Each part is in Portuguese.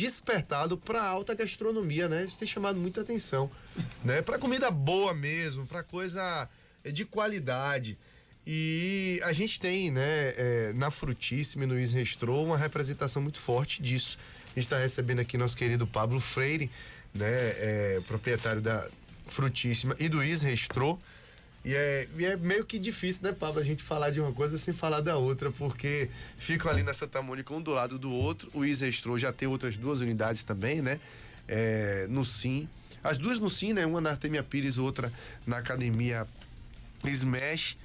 despertado para alta gastronomia, né? Isso tem chamado muita atenção, né? Para comida boa mesmo, para coisa de qualidade. E a gente tem, né, na Frutíssima e no Is Restrô uma representação muito forte disso. A gente está recebendo aqui nosso querido Pablo Freire, né, proprietário da Frutíssima e do Is Restrô. E é meio que difícil, né, Pablo, a gente falar de uma coisa sem falar da outra, porque ficam ali na Santa Mônica um do lado do outro. O Is Restrô já tem outras 2 unidades também, né, no Sim. As 2 no Sim, né, uma na Artemia Pires, outra na Academia Smash.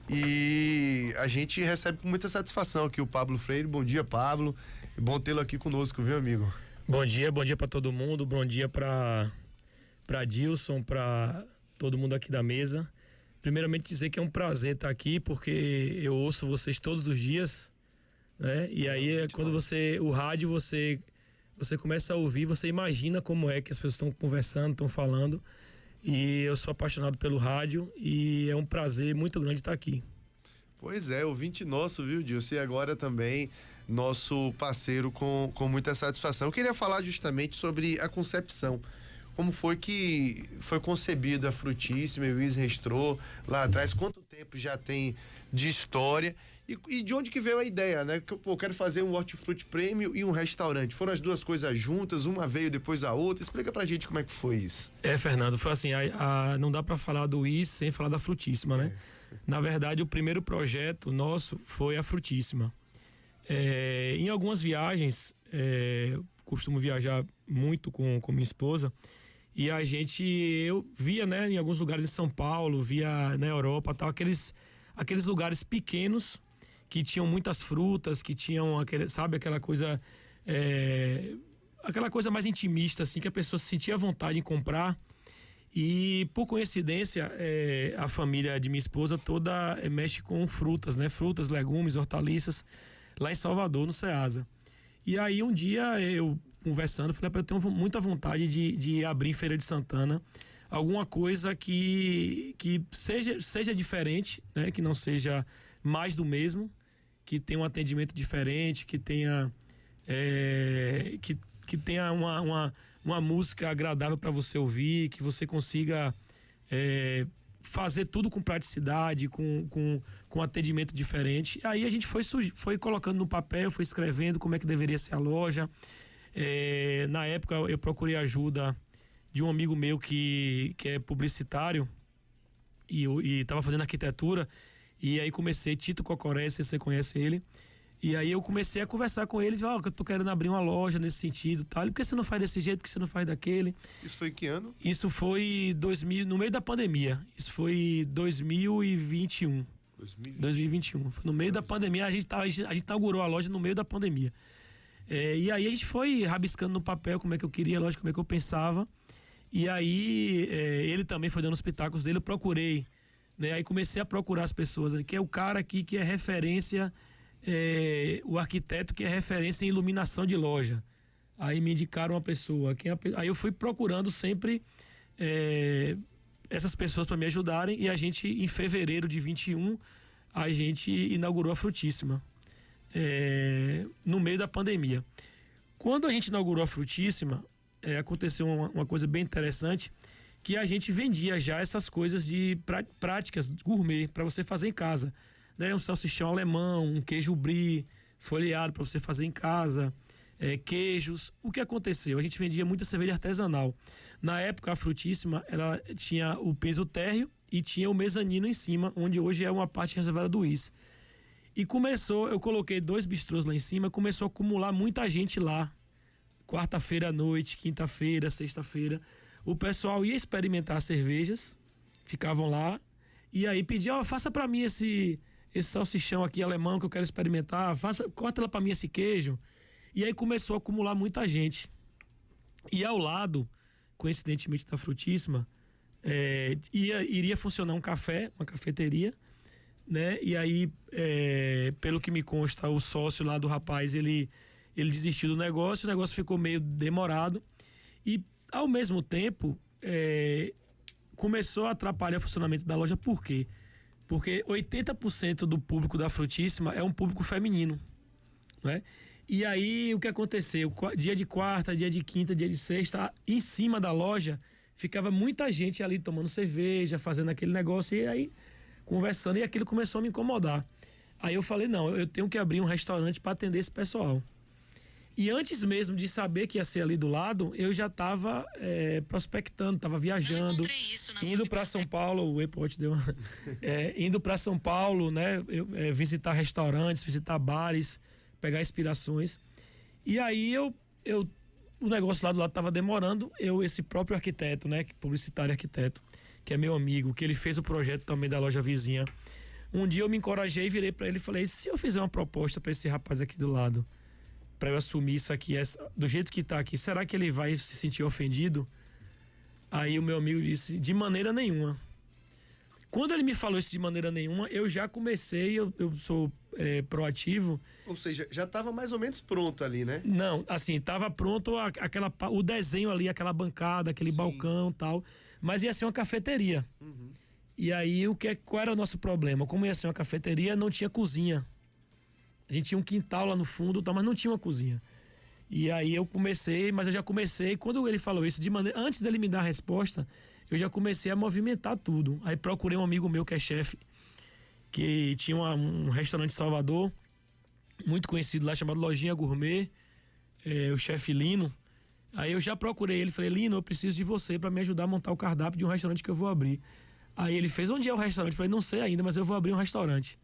E a gente recebe com muita satisfação aqui o Pablo Freire. Bom dia, Pablo. É bom tê-lo aqui conosco, viu, amigo? Bom dia para todo mundo. Bom dia para Dilson, para todo mundo aqui da mesa. Primeiramente dizer que é um prazer estar aqui, porque eu ouço vocês todos os dias, né? E aí quando o rádio, você começa a ouvir, você imagina como é que as pessoas estão conversando, estão falando. E eu sou apaixonado pelo rádio e é um prazer muito grande estar aqui. Pois é, ouvinte nosso, viu, Dilson? E agora também nosso parceiro com muita satisfação. Eu queria falar justamente sobre a concepção. Como foi que foi concebida a Frutíssima e o Is Restrô lá atrás? Quanto tempo já tem de história? E de onde que veio a ideia, né? Eu quero fazer um Hortifruti Premium e um restaurante. Foram as 2 coisas juntas, uma veio depois a outra. Explica pra gente como é que foi isso. Fernando, foi assim, não dá pra falar do Is sem falar da Frutíssima, né? Na verdade, o primeiro projeto nosso foi a Frutíssima. Em algumas viagens, eu costumo viajar muito com minha esposa, e eu via, né, em alguns lugares em São Paulo, via na Europa, tal, aqueles lugares pequenos que tinham muitas frutas, que tinham aquela coisa mais intimista, assim, que a pessoa se sentia à vontade em comprar. E por coincidência, a família de minha esposa toda mexe com frutas, né? Frutas, legumes, hortaliças, lá em Salvador, no Ceasa. E aí um dia eu conversando, falei, eu tenho muita vontade de abrir em Feira de Santana alguma coisa que seja diferente, né? Que não seja mais do mesmo, que tenha um atendimento diferente, que tenha que tenha uma música agradável para você ouvir, que você consiga fazer tudo com praticidade, com atendimento diferente. Aí a gente foi colocando no papel, foi escrevendo como é que deveria ser a loja. Na época eu procurei ajuda de um amigo meu que é publicitário e estava fazendo arquitetura, e aí comecei, Tito Cocoré, se você conhece ele, e aí eu comecei a conversar com eles, que eu tô querendo abrir uma loja nesse sentido, tal. Por que você não faz desse jeito? Por que você não faz daquele? Isso foi em que ano? Isso foi no meio da pandemia. Isso foi 2021. 2021. Foi no meio da pandemia, a gente inaugurou a loja no meio da pandemia. E aí a gente foi rabiscando no papel como é que eu queria a loja, como é que eu pensava. E aí ele também foi dando os pitacos dele, eu procurei, né? Aí comecei a procurar as pessoas, que é o cara aqui que é referência, o arquiteto que é referência em iluminação de loja. Aí me indicaram uma pessoa, aí eu fui procurando sempre essas pessoas para me ajudarem, e a gente, em fevereiro de 21, a gente inaugurou a Frutíssima, no meio da pandemia. Quando a gente inaugurou a Frutíssima, aconteceu uma coisa bem interessante, que a gente vendia já essas coisas de práticas gourmet para você fazer em casa, né? Um salsichão alemão, um queijo brie folheado para você fazer em casa, queijos. O que aconteceu? A gente vendia muita cerveja artesanal. Na época, a Frutíssima, ela tinha o piso térreo e tinha o mezanino em cima, onde hoje é uma parte reservada do Is. E eu coloquei 2 bistrôs lá em cima, começou a acumular muita gente lá. Quarta-feira à noite, quinta-feira, sexta-feira. O pessoal ia experimentar cervejas, ficavam lá, e aí pedia, faça pra mim esse salsichão aqui alemão que eu quero experimentar, corta lá pra mim esse queijo. E aí começou a acumular muita gente. E ao lado, coincidentemente da Frutíssima, iria funcionar um café, uma cafeteria, né? E aí, pelo que me consta, o sócio lá do rapaz, ele desistiu do negócio, o negócio ficou meio demorado e, ao mesmo tempo, começou a atrapalhar o funcionamento da loja. Por quê? Porque 80% do público da Frutíssima é um público feminino, né? E aí, o que aconteceu? Dia de quarta, dia de quinta, dia de sexta, em cima da loja, ficava muita gente ali tomando cerveja, fazendo aquele negócio, e aí, conversando, e aquilo começou a me incomodar. Aí eu falei, não, eu tenho que abrir um restaurante para atender esse pessoal. E antes mesmo de saber que ia ser ali do lado, eu já estava prospectando, estava viajando, indo para São Paulo, o Epot deu indo para São Paulo, né, visitar restaurantes, visitar bares, pegar inspirações. E aí o negócio lá do lado estava demorando, esse próprio arquiteto, né, publicitário arquiteto, que é meu amigo, que ele fez o projeto também da loja vizinha. Um dia eu me encorajei, virei para ele e falei, se eu fizer uma proposta para esse rapaz aqui do lado, para eu assumir isso aqui, do jeito que tá aqui, será que ele vai se sentir ofendido? Aí o meu amigo disse, de maneira nenhuma. Quando ele me falou isso de maneira nenhuma, eu já comecei, eu sou proativo. Ou seja, já estava mais ou menos pronto ali, né? Não, assim, estava pronto o desenho ali, aquela bancada, aquele balcão e tal, mas ia ser uma cafeteria. Uhum. E aí, qual era o nosso problema? Como ia ser uma cafeteria, não tinha cozinha. A gente tinha um quintal lá no fundo, mas não tinha uma cozinha. E aí eu comecei, mas eu já comecei, quando ele falou isso, antes dele me dar a resposta, eu já comecei a movimentar tudo. Aí procurei um amigo meu que é chefe, que tinha um restaurante em Salvador, muito conhecido lá, chamado Lojinha Gourmet, o chefe Lino. Aí eu já procurei ele, falei, Lino, eu preciso de você para me ajudar a montar o cardápio de um restaurante que eu vou abrir. Aí ele fez, onde é o restaurante? Eu falei, não sei ainda, mas eu vou abrir um restaurante.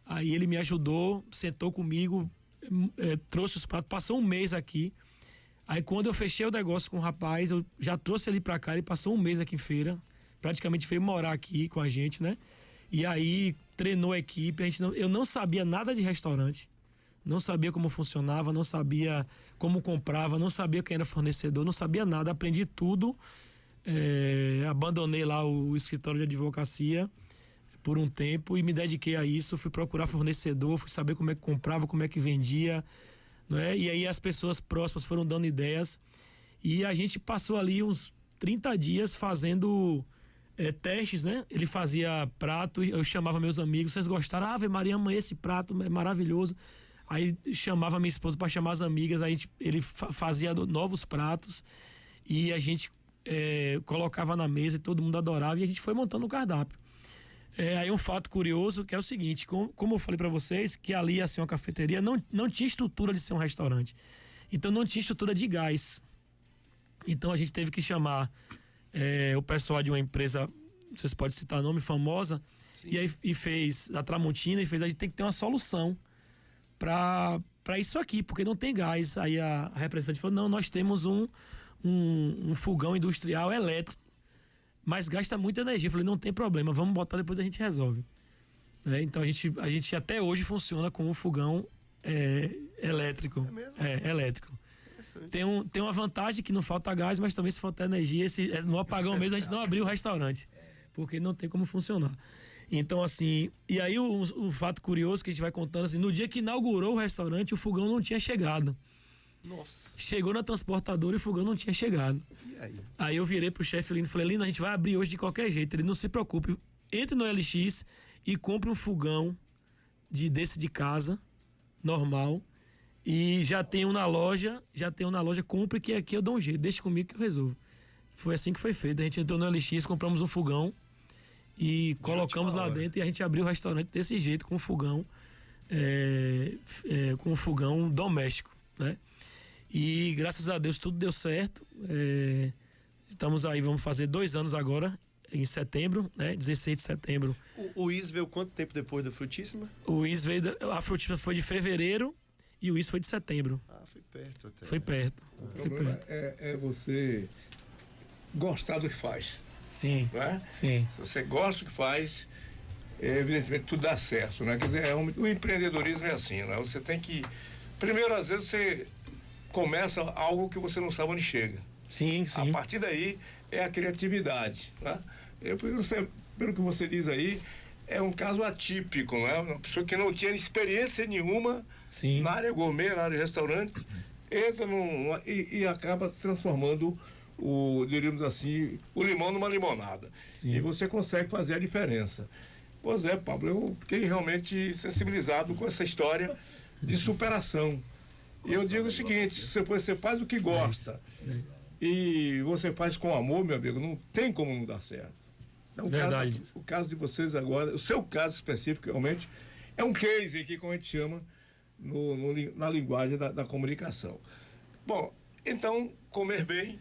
Aí ele me ajudou, sentou comigo, trouxe os pratos, passou um mês aqui. Aí quando eu fechei o negócio com o rapaz, eu já trouxe ele pra cá, ele passou um mês aqui em feira, praticamente veio morar aqui com a gente, né? E aí treinou a equipe, eu não sabia nada de restaurante, não sabia como funcionava, não sabia como comprava, não sabia quem era fornecedor, não sabia nada, aprendi tudo. Abandonei lá o escritório de advocacia por um tempo e me dediquei a isso, fui procurar fornecedor, fui saber como é que comprava, como é que vendia, né? E aí as pessoas próximas foram dando ideias e a gente passou ali uns 30 dias fazendo testes, né? Ele fazia prato, eu chamava meus amigos, vocês gostaram? Ave Maria, mãe, esse prato é maravilhoso. Aí chamava minha esposa para chamar as amigas, aí ele fazia novos pratos e a gente colocava na mesa e todo mundo adorava e a gente foi montando o cardápio. Aí um fato curioso que é o seguinte, como eu falei para vocês, que ali ia ser uma cafeteria, não tinha estrutura de ser um restaurante. Então não tinha estrutura de gás. Então a gente teve que chamar o pessoal de uma empresa, vocês podem citar nome, famosa, e fez a Tramontina, e fez, a gente tem que ter uma solução para isso aqui, porque não tem gás. Aí a representante falou, não, nós temos um fogão industrial elétrico, mas gasta muita energia. Eu falei, não tem problema, vamos botar, depois a gente resolve. Então a gente até hoje funciona com um fogão elétrico. É mesmo? Elétrico. Tem uma vantagem que não falta gás, mas também se faltar energia, no apagão mesmo a gente não abriu o restaurante, porque não tem como funcionar. Então assim, e aí o fato curioso que a gente vai contando, assim, no dia que inaugurou o restaurante, o fogão não tinha chegado. Nossa. Chegou na transportadora e o fogão não tinha chegado. E aí? Aí eu virei pro chefe Lino e falei, Lino, a gente vai abrir hoje de qualquer jeito. Ele, não se preocupe, entre no LX e compre um fogão desse de casa, normal, e já tem um na loja, compre que aqui eu dou um jeito, deixa comigo que eu resolvo. Foi assim que foi feito, a gente entrou no LX, compramos um fogão e colocamos lá dentro e a gente abriu o restaurante desse jeito, com um fogão, com um fogão doméstico, né? E graças a Deus tudo deu certo. Estamos aí, vamos fazer 2 anos agora, em setembro, né? 16 de setembro. O Is veio quanto tempo depois da Frutíssima? O Is veio, a Frutíssima foi de fevereiro e o Is foi de setembro. Ah, foi perto até. Foi perto. O problema é você gostar do que faz. Sim, não é? sim. Se você gosta do que faz, evidentemente tudo dá certo, né? Quer dizer, o empreendedorismo é assim, né? Você tem que... Primeiro, às vezes, você começa algo que você não sabe onde chega. Sim, sim. A partir daí é a criatividade, né? Pelo que você diz aí, é um caso atípico, né? Uma pessoa que não tinha experiência nenhuma Sim. na área gourmet, na área de restaurante, entra e acaba transformando diríamos assim, o limão numa limonada. Sim. E você consegue fazer a diferença. Pois é, Pablo, eu fiquei realmente sensibilizado com essa história de superação. E eu digo o seguinte, se você faz o que gosta e você faz com amor, meu amigo, não tem como não dar certo. Então, Verdade. o caso de vocês agora, o seu caso específico, realmente, é um case aqui, como a gente chama, na linguagem da comunicação. Bom, então, comer bem,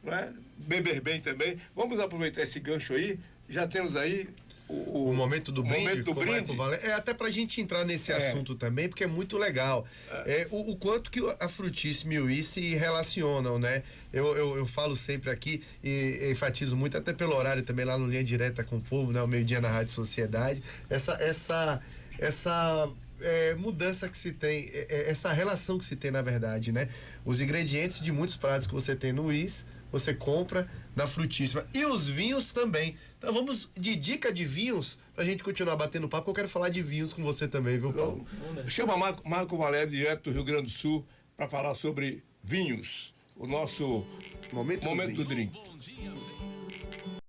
né? Beber bem também. Vamos aproveitar esse gancho aí. Já temos aí o momento do brinde. Momento do brinde. É até pra gente entrar nesse assunto também, porque é muito legal. O quanto que a Frutíssima e o I se relacionam, né? Eu falo sempre aqui e enfatizo muito, até pelo horário também lá no Linha Direta com o Povo, né? O meio-dia na Rádio Sociedade. Essa mudança que se tem, essa relação que se tem, na verdade, né? Os ingredientes de muitos pratos que você tem no IS, você compra na Frutíssima. E os vinhos também. Então vamos de dica de vinhos pra gente continuar batendo papo, eu quero falar de vinhos com você também, viu, Paulo? Chama Marco Valério, direto do Rio Grande do Sul, para falar sobre vinhos. O nosso momento do drink.